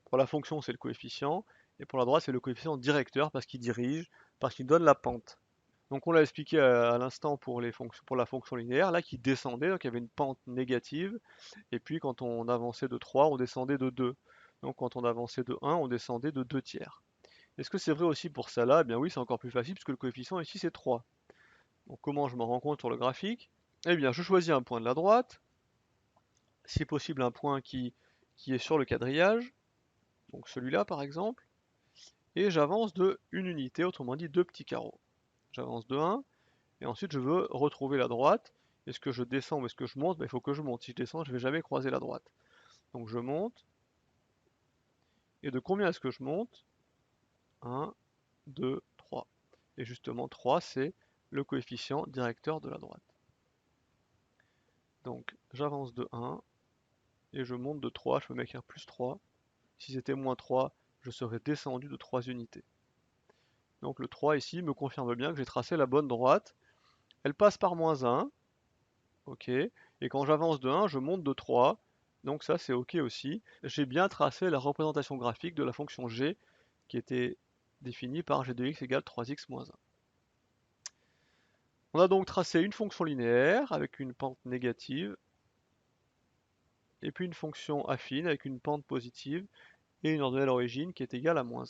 A: Pour la fonction, c'est le coefficient, et pour la droite, c'est le coefficient directeur parce qu'il dirige, parce qu'il donne la pente. Donc on l'a expliqué à l'instant pour la fonction linéaire, là qui descendait, donc il y avait une pente négative, et puis quand on avançait de 3, on descendait de 2. Donc quand on avançait de 1, on descendait de 2 tiers. Est-ce que c'est vrai aussi pour ça là? Eh bien oui, c'est encore plus facile puisque le coefficient ici c'est 3. Donc comment je m'en rends compte sur le graphique? Eh bien je choisis un point de la droite, si possible un point qui est sur le quadrillage, donc celui-là par exemple, et j'avance de une unité, autrement dit 2 petits carreaux. J'avance de 1, et ensuite je veux retrouver la droite. Est-ce que je descends ou est-ce que je monte? Il faut que je monte. Si je descends, je ne vais jamais croiser la droite. Donc je monte. Et de combien est-ce que je monte? 1, 2, 3. Et justement, 3, c'est le coefficient directeur de la droite. Donc j'avance de 1 et je monte de 3. Je peux m'écrire plus 3. Si c'était moins 3, je serais descendu de 3 unités. Donc le 3 ici me confirme bien que j'ai tracé la bonne droite. Elle passe par moins 1. OK. Et quand j'avance de 1, je monte de 3. Donc ça, c'est OK aussi. J'ai bien tracé la représentation graphique de la fonction g qui était définie par g de x égale 3x moins 1. On a donc tracé une fonction linéaire avec une pente négative, et puis une fonction affine avec une pente positive, et une ordonnée à l'origine qui est égale à moins 1.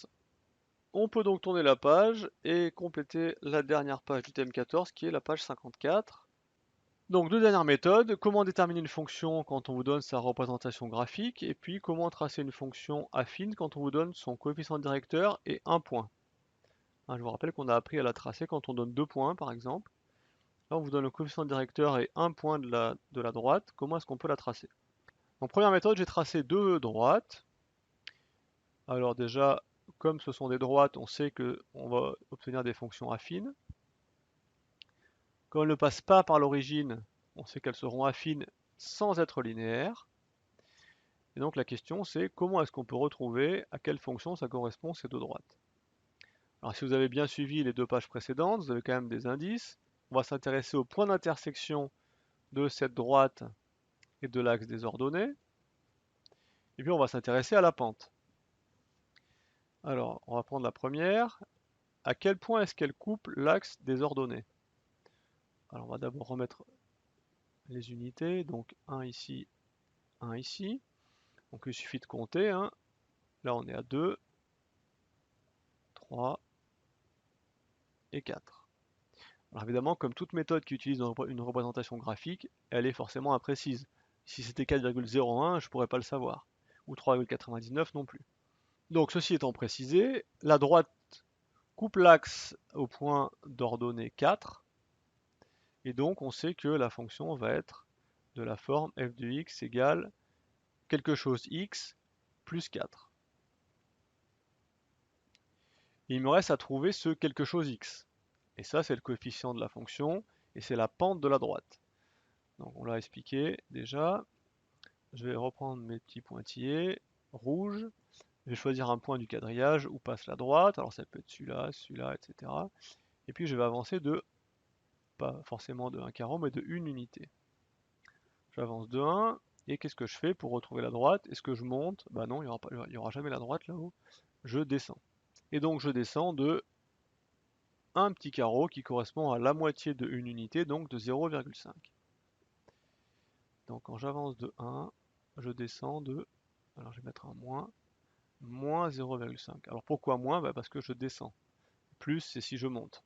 A: On peut donc tourner la page et compléter la dernière page du thème 14 qui est la page 54. Donc deux dernières méthodes, comment déterminer une fonction quand on vous donne sa représentation graphique et puis comment tracer une fonction affine quand on vous donne son coefficient directeur et un point. Je vous rappelle qu'on a appris à la tracer quand on donne 2 points par exemple. Là on vous donne le coefficient directeur et un point de la droite, comment est-ce qu'on peut la tracer? Donc première méthode, j'ai tracé deux droites. Alors déjà, comme ce sont des droites, on sait qu'on va obtenir des fonctions affines. Quand elles ne passent pas par l'origine, on sait qu'elles seront affines sans être linéaires. Et donc la question c'est comment est-ce qu'on peut retrouver à quelle fonction ça correspond ces deux droites. Alors si vous avez bien suivi les deux pages précédentes, vous avez quand même des indices. On va s'intéresser au point d'intersection de cette droite et de l'axe des ordonnées. Et puis on va s'intéresser à la pente. Alors on va prendre la première. À quel point est-ce qu'elle coupe l'axe des ordonnées? Alors on va d'abord remettre les unités. Donc 1 ici, 1 ici. Donc il suffit de compter. Là on est à 2, 3 et 4. Alors évidemment, comme toute méthode qui utilise une représentation graphique, elle est forcément imprécise. Si c'était 4,01, je ne pourrais pas le savoir. Ou 3,99 non plus. Donc ceci étant précisé, la droite coupe l'axe au point d'ordonnée 4. Et donc on sait que la fonction va être de la forme f de x égale quelque chose x plus 4. Et il me reste à trouver ce quelque chose x. Et ça, c'est le coefficient de la fonction, et c'est la pente de la droite. Donc on l'a expliqué déjà. Je vais reprendre mes petits pointillés rouges. Je vais choisir un point du quadrillage où passe la droite. Alors ça peut être celui-là, celui-là, etc. Et puis je vais avancer de, pas forcément de 1 carreau, mais de 1 unité. J'avance de 1, et qu'est-ce que je fais pour retrouver la droite? Est-ce que je monte? Bah non, il n'y aura jamais la droite là-haut. Je descends. Et donc je descends de un petit carreau qui correspond à la moitié de 1 unité, donc de 0,5. Donc quand j'avance de 1, je descends de, alors je vais mettre un moins 0,5. Alors pourquoi moins? Bah parce que je descends. Plus, c'est si je monte.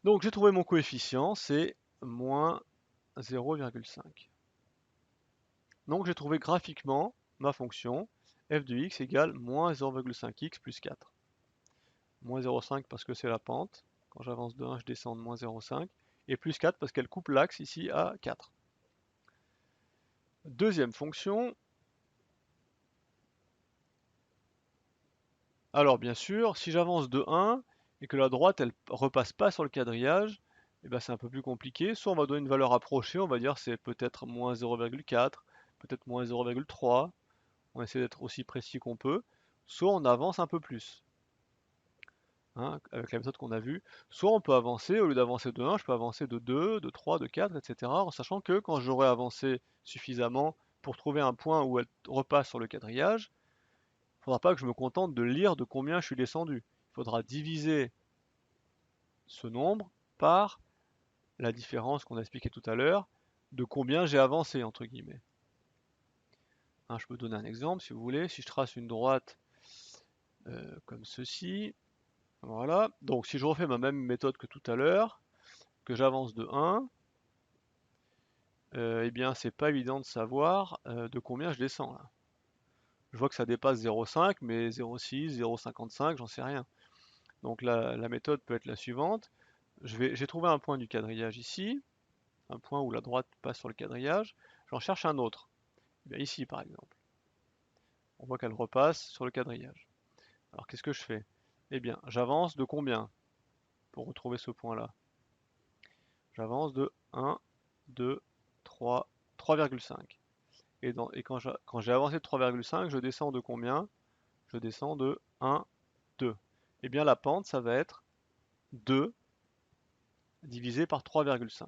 A: Donc j'ai trouvé mon coefficient, c'est moins 0,5. Donc j'ai trouvé graphiquement ma fonction f de x égale moins 0,5x plus 4. Moins 0,5 parce que c'est la pente. Quand j'avance de 1, je descends de moins 0,5. Et plus 4 parce qu'elle coupe l'axe ici à 4. Deuxième fonction. Alors bien sûr, si j'avance de 1 et que la droite elle repasse pas sur le quadrillage, eh ben, c'est un peu plus compliqué. Soit on va donner une valeur approchée, on va dire c'est peut-être moins 0,4, peut-être moins 0,3. On essaie d'être aussi précis qu'on peut. Soit on avance un peu plus, avec la méthode qu'on a vue. Soit on peut avancer, au lieu d'avancer de 1, je peux avancer de 2, de 3, de 4, etc. En sachant que quand j'aurai avancé suffisamment pour trouver un point où elle repasse sur le quadrillage, il ne faudra pas que je me contente de lire de combien je suis descendu. Il faudra diviser ce nombre par la différence qu'on a expliqué tout à l'heure de combien j'ai avancé, entre guillemets. Je peux donner un exemple si vous voulez. Si je trace une droite comme ceci, voilà. Donc si je refais ma même méthode que tout à l'heure, que j'avance de 1, eh bien c'est pas évident de savoir de combien je descends là. Je vois que ça dépasse 0,5, mais 0,6, 0,55, j'en sais rien. Donc la méthode peut être la suivante. J'ai trouvé un point du quadrillage ici, un point où la droite passe sur le quadrillage. J'en cherche un autre. Eh bien, ici par exemple. On voit qu'elle repasse sur le quadrillage. Alors qu'est-ce que je fais? Eh bien, j'avance de combien pour retrouver ce point-là? J'avance de 1, 2, 3, 3,5. Et quand j'ai avancé de 3,5, je descends de combien? Je descends de 1, 2. Eh bien la pente, ça va être 2 divisé par 3,5.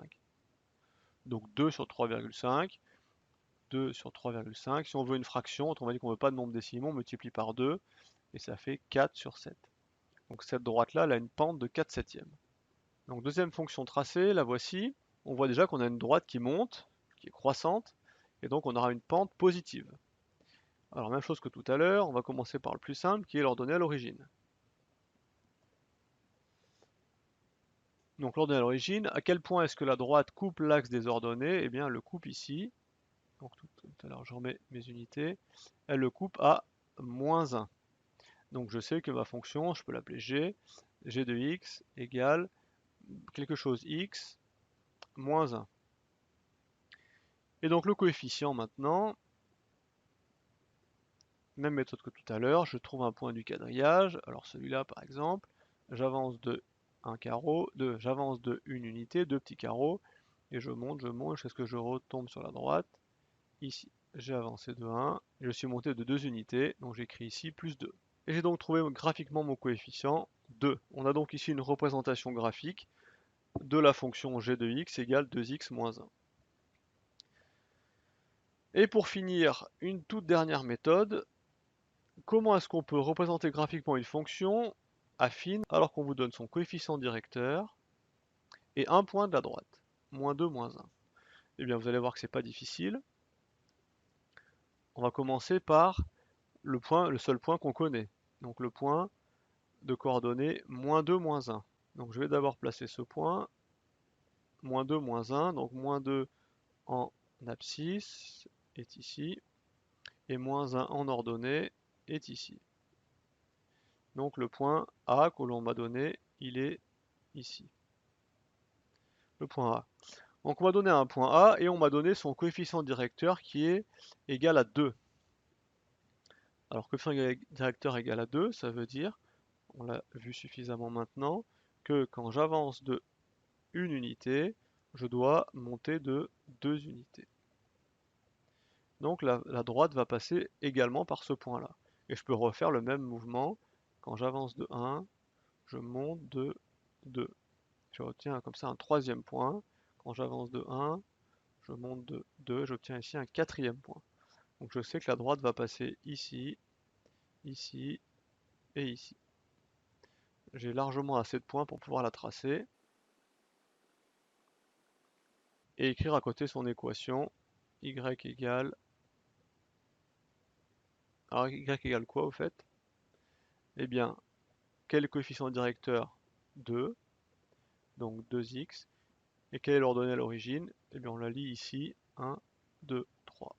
A: Donc 2 sur 3,5, 2 sur 3,5. Si on veut une fraction, autrement dit qu'on ne veut pas de nombre décimaux, on multiplie par 2, et ça fait 4 sur 7. Donc cette droite-là, elle a une pente de 4 septièmes. Donc deuxième fonction tracée, la voici. On voit déjà qu'on a une droite qui monte, qui est croissante, et donc on aura une pente positive. Alors même chose que tout à l'heure, on va commencer par le plus simple, qui est l'ordonnée à l'origine. Donc l'ordonnée à l'origine, à quel point est-ce que la droite coupe l'axe des ordonnées? Eh bien, elle le coupe ici. Donc tout à l'heure, je remets mes unités. Elle le coupe à moins 1. Donc je sais que ma fonction, je peux l'appeler g de x égale quelque chose x moins 1. Et donc le coefficient maintenant, même méthode que tout à l'heure, je trouve un point du quadrillage. Alors celui-là par exemple, j'avance de un carreau, j'avance de une unité, deux petits carreaux, et je monte jusqu'à ce que je retombe sur la droite. Ici, j'ai avancé de 1, je suis monté de 2 unités, donc j'écris ici plus 2. Et j'ai donc trouvé graphiquement mon coefficient 2. On a donc ici une représentation graphique de la fonction g de x égale 2x moins 1. Et pour finir, une toute dernière méthode. Comment est-ce qu'on peut représenter graphiquement une fonction affine alors qu'on vous donne son coefficient directeur et un point de la droite, moins 2, moins 1? Eh bien, vous allez voir que c'est pas difficile. On va commencer par le seul point qu'on connaît. Donc le point de coordonnées moins 2, moins 1. Donc je vais d'abord placer ce point, moins 2, moins 1. Donc moins 2 en abscisse est ici, et moins 1 en ordonnée est ici. Donc le point A que l'on m'a donné, il est ici. Le point A. Donc on m'a donné un point A et on m'a donné son coefficient directeur qui est égal à 2. Alors coefficient directeur égal à 2, ça veut dire, on l'a vu suffisamment maintenant, que quand j'avance de une unité, je dois monter de 2 unités. Donc la droite va passer également par ce point-là. Et je peux refaire le même mouvement. Quand j'avance de 1, je monte de 2. Je retiens comme ça un troisième point. Quand j'avance de 1, je monte de 2. J'obtiens ici un quatrième point. Donc je sais que la droite va passer ici, ici et ici. J'ai largement assez de points pour pouvoir la tracer. Et écrire à côté son équation. Y égale... Alors y égale quoi au fait? Eh bien, quel est le coefficient directeur? 2. Donc 2x. Et quelle est l'ordonnée à l'origine? Eh bien on la lit ici. 1, 2, 3.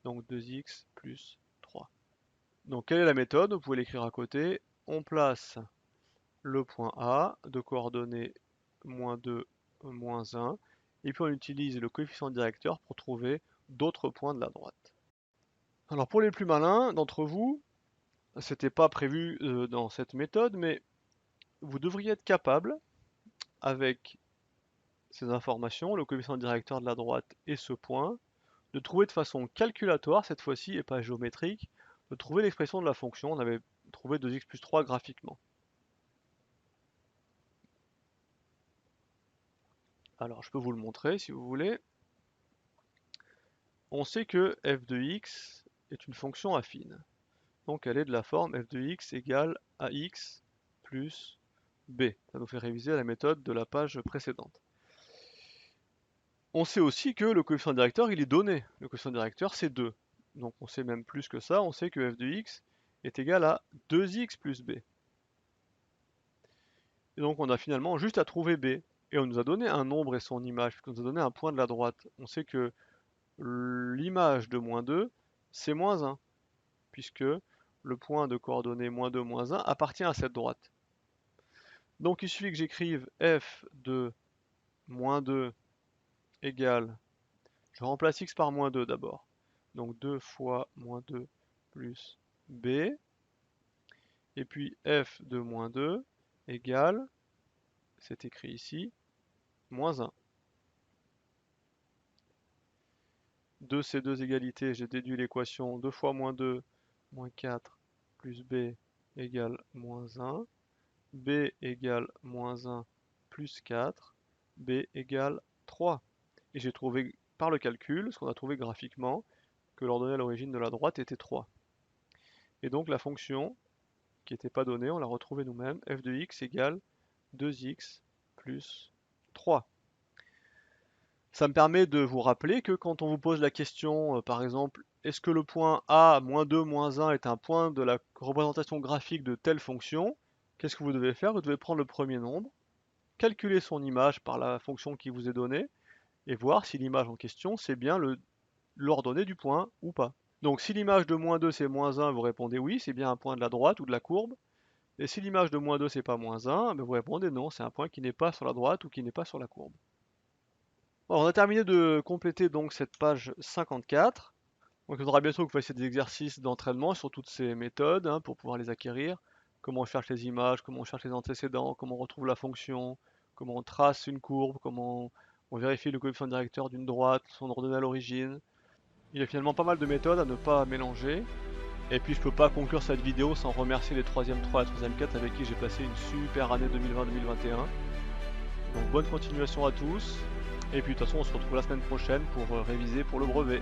A: Donc 2x plus 3. Donc quelle est la méthode? Vous pouvez l'écrire à côté. On place le point A de coordonnées moins 2, moins 1, et puis on utilise le coefficient directeur pour trouver d'autres points de la droite. Alors pour les plus malins d'entre vous, c'était pas prévu dans cette méthode, mais vous devriez être capable, avec ces informations, le coefficient directeur de la droite et ce point, de trouver de façon calculatoire cette fois-ci et pas géométrique, de trouver l'expression de la fonction. On avait trouvé 2x plus 3 graphiquement. Alors je peux vous le montrer si vous voulez. On sait que f de x est une fonction affine. Donc elle est de la forme f de x égale ax plus b. Ça nous fait réviser la méthode de la page précédente. On sait aussi que le coefficient directeur il est donné. Le coefficient directeur c'est 2. Donc on sait même plus que ça, on sait que f de x est égal à 2x plus b. Et donc on a finalement juste à trouver b. Et on nous a donné un nombre et son image, puisqu'on nous a donné un point de la droite. On sait que l'image de moins 2, c'est moins 1, puisque le point de coordonnées moins 2, moins 1 appartient à cette droite. Donc il suffit que j'écrive f de moins 2 égale, je remplace x par moins 2 d'abord, donc 2 fois moins 2 plus b, et puis f de moins 2 égale, c'est écrit ici, moins 1. De ces deux égalités, j'ai déduit l'équation 2 fois moins 2, moins 4, plus b égale moins 1. B égale moins 1 plus 4, B égale 3. Et j'ai trouvé par le calcul, ce qu'on a trouvé graphiquement, que l'ordonnée à l'origine de la droite était 3. Et donc la fonction, qui n'était pas donnée, on l'a retrouvée nous-mêmes, f de x égale 2x plus 3. Ça me permet de vous rappeler que quand on vous pose la question, par exemple, est-ce que le point A, moins 2, moins 1 est un point de la représentation graphique de telle fonction? Qu'est-ce que vous devez faire? Vous devez prendre le premier nombre, calculer son image par la fonction qui vous est donnée et voir si l'image en question c'est bien l'ordonnée du point ou pas. Donc si l'image de moins 2 c'est moins 1, vous répondez oui, c'est bien un point de la droite ou de la courbe. Et si l'image de moins 2 c'est pas moins 1, ben vous répondez non, c'est un point qui n'est pas sur la droite ou qui n'est pas sur la courbe. Bon, on a terminé de compléter donc cette page 54. Donc il faudra bien sûr que vous fassiez des exercices d'entraînement sur toutes ces méthodes hein, pour pouvoir les acquérir. Comment on cherche les images, comment on cherche les antécédents, comment on retrouve la fonction, comment on trace une courbe, comment on vérifie le coefficient directeur d'une droite, son ordonnée à l'origine. Il y a finalement pas mal de méthodes à ne pas mélanger. Et puis je peux pas conclure cette vidéo sans remercier les 3e 3 et 3e 4 avec qui j'ai passé une super année 2020-2021. Donc bonne continuation à tous. Et puis de toute façon on se retrouve la semaine prochaine pour réviser pour le brevet.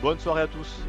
A: Bonne soirée à tous.